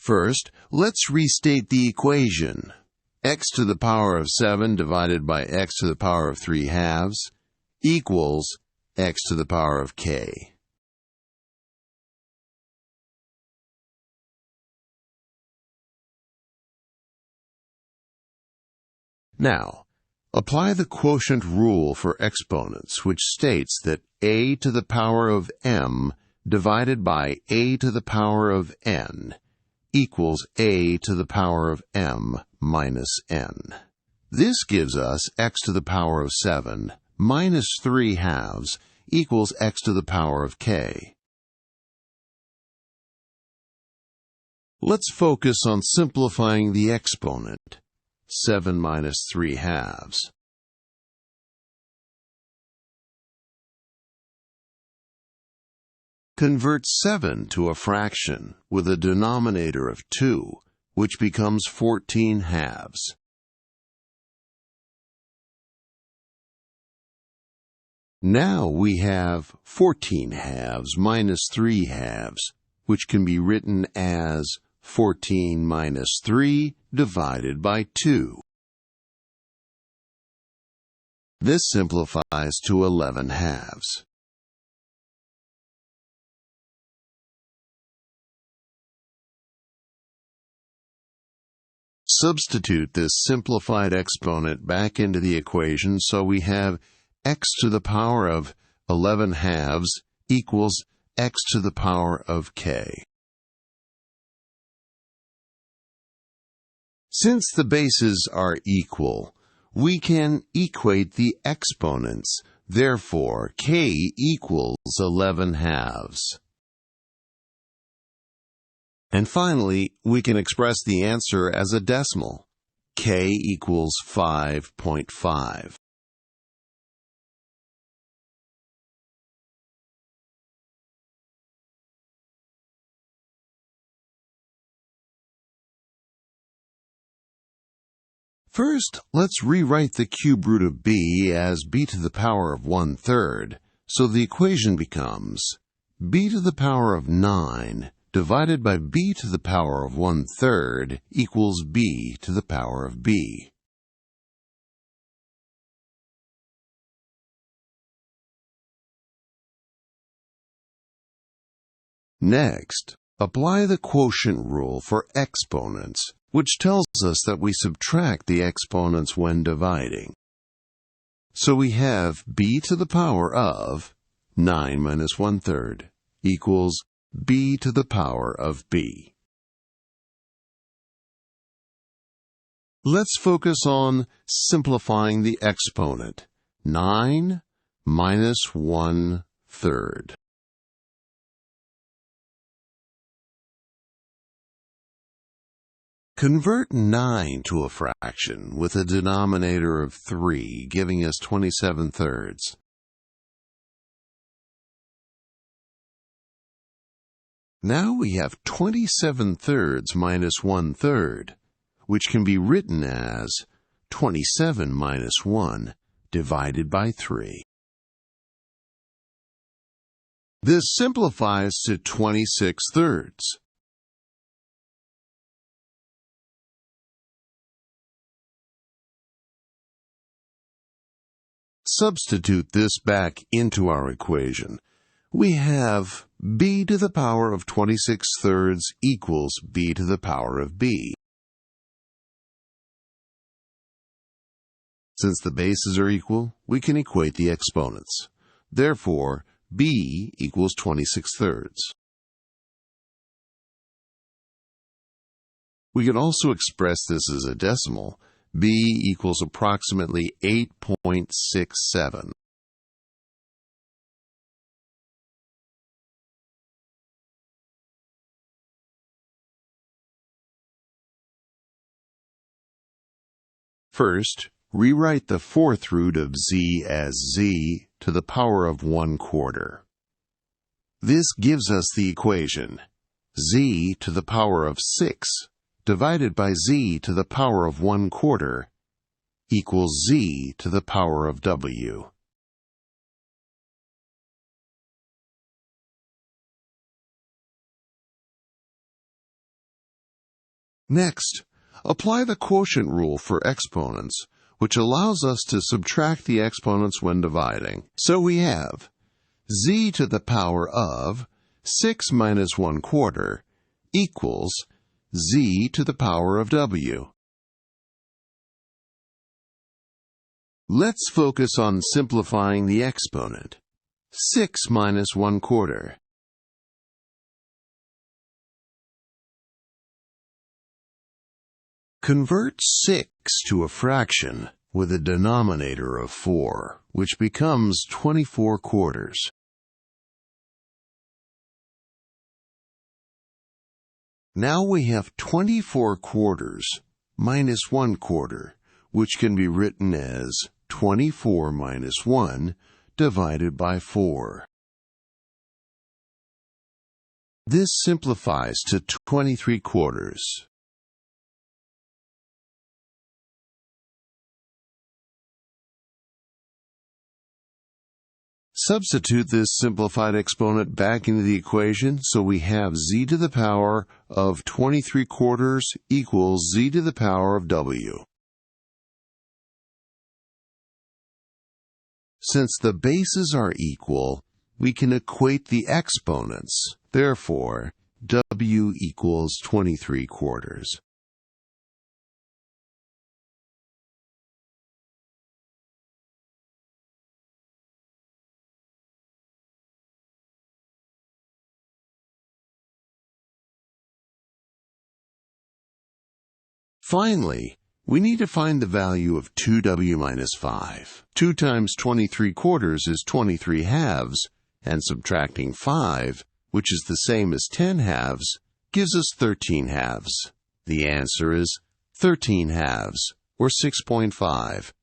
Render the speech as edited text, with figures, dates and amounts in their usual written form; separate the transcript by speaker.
Speaker 1: First, let's restate the equation. X to the power of 7 divided by x to the power of 3/2 equals x to the power of k. Now, apply the quotient rule for exponents, which states that a to the power of m divided by a to the power of n equals a to the power of m minus n. This gives us x to the power of 7 minus 3/2 equals x to the power of k. Let's focus on simplifying the exponent, 7 minus 3/2. Convert 7 to a fraction with a denominator of 2, which becomes 14/2. Now we have 14/2 minus 3/2, which can be written as 14 minus 3 divided by 2. This simplifies to 11/2. Substitute this simplified exponent back into the equation so we have x to the power of 11/2 equals x to the power of k. Since the bases are equal, we can equate the exponents. Therefore, k equals 11/2. And finally, we can express the answer as a decimal. K equals 5.5. First, let's rewrite the cube root of b as b to the power of 1/3, so the equation becomes b to the power of 9 divided by b to the power of 1/3 equals b to the power of b. Next, apply the quotient rule for exponents, which tells us that we subtract the exponents when dividing. So we have b to the power of 9 minus 1/3 equals b to the power of b. Let's focus on simplifying the exponent, 9 minus 1/3. Convert 9 to a fraction with a denominator of 3, giving us 27/3. Now we have 27/3 minus 1/3, which can be written as 27 minus 1 divided by 3. This simplifies to 26/3. Substitute this back into our equation. We have b to the power of 26/3 equals b to the power of b. Since the bases are equal, we can equate the exponents. Therefore, b equals 26/3. We can also express this as a decimal. b equals approximately 8.67. First, rewrite the fourth root of z as z to the power of 1/4. This gives us the equation z to the power of 6 divided by z to the power of 1/4 equals z to the power of w. Next, apply the quotient rule for exponents, which allows us to subtract the exponents when dividing. So we have z to the power of 6 minus 1/4 equals z to the power of w. Let's focus on simplifying the exponent. 6 minus 1/4. Convert 6 to a fraction with a denominator of 4, which becomes 24/4. Now we have 24/4 minus 1/4, which can be written as 24 minus 1 divided by 4. This simplifies to 23/4. Substitute this simplified exponent back into the equation, so we have z to the power of 23/4 equals z to the power of w. Since the bases are equal, we can equate the exponents. Therefore, w equals 23/4. Finally, we need to find the value of 2w minus 5. 2 times 23/4 is 23 halves, and subtracting 5, which is the same as 10 halves, gives us 13 halves. The answer is 13 halves, or 6.5.